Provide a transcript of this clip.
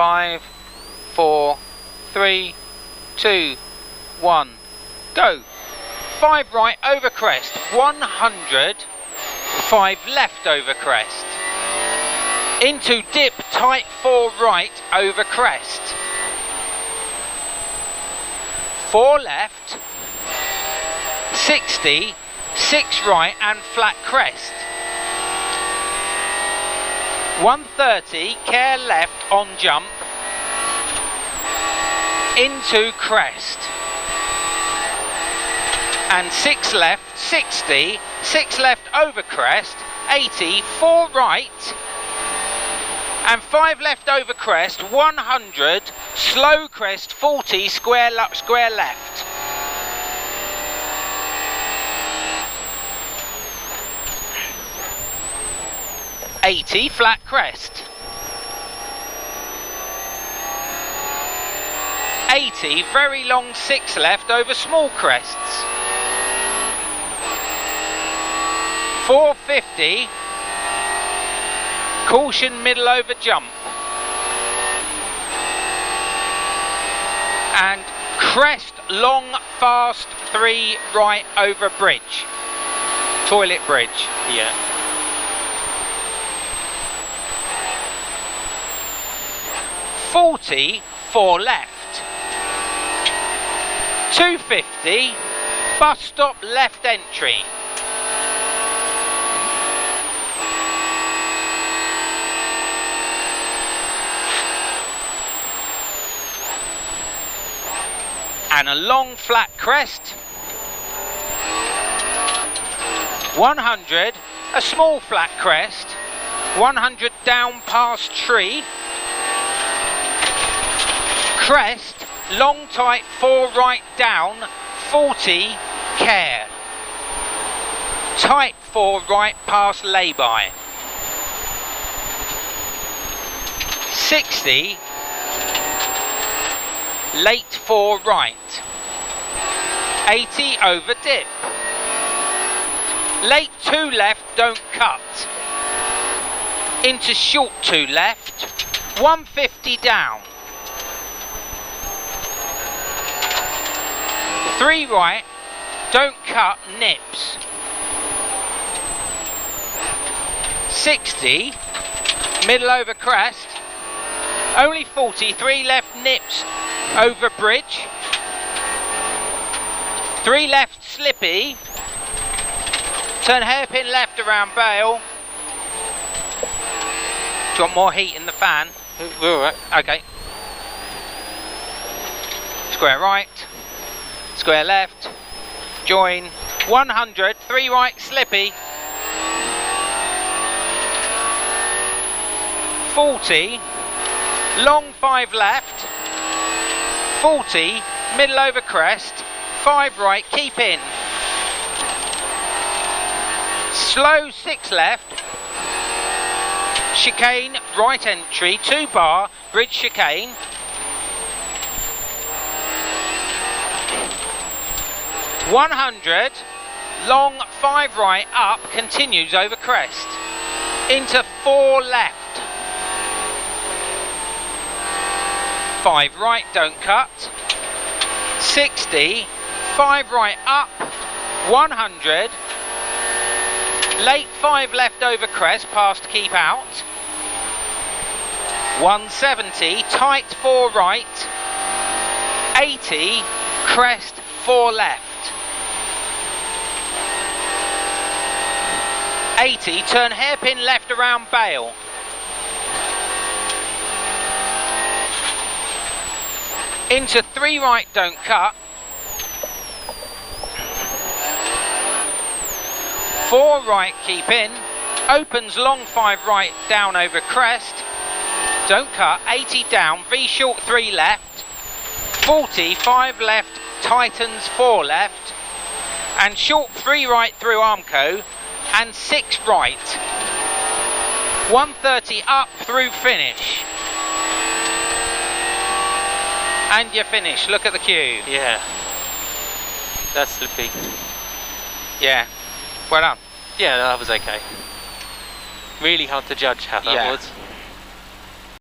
5, 4, 3, 2, 1, go. 5 right over crest, 100, 5 left over crest. Into dip, tight 4 right over crest. 4 left, 60, 6 right and flat crest. 130, care left on jump, into crest. And 6 left, 60, 6 left over crest, 80, 4 right, and 5 left over crest, 100, slow crest, 40, square left. 80, flat crest. 80, very long 6 left over small crests. 450, caution middle over jump. And crest long fast 3 right over bridge. Toilet bridge. Yeah. 40, 4 left. 250, bus stop left entry. And a long flat crest. 100, a small flat crest. 100 down past tree. Crest, long tight 4 right down, 40, care. Tight 4 right past lay-by. 60, late 4 right. 80 over dip. Late 2 left, don't cut. Into short 2 left, 150 down. 3 right, don't cut, nips. 60, middle over crest. Only 40, 3 left nips over bridge. 3 left slippy. Turn hairpin left around bail. Do you want more heat in the fan? We're alright. Okay. Square right. Square left, join, 100, 3 right, slippy, 40, long 5 left, 40, middle over crest, 5 right, keep in, slow 6 left, chicane, right entry, 2 bar, bridge chicane, 100, long 5 right up, continues over crest, into 4 left, 5 right, don't cut, 60, 5 right up, 100, late 5 left over crest, past keep out, 170, tight 4 right, 80, crest 4 left. 80, turn hairpin left around bail. Into 3 right, don't cut. 4 right, keep in. Opens long 5 right, down over crest. Don't cut, 80 down, V short 3 left. 40, 5 left, tightens 4 left. And short 3 right through Armco. And 6 right, 130 up through finish, and you finish. Look at the cue. Yeah, that's slippy. Yeah, well done. Yeah, that was okay. Really hard to judge how that was.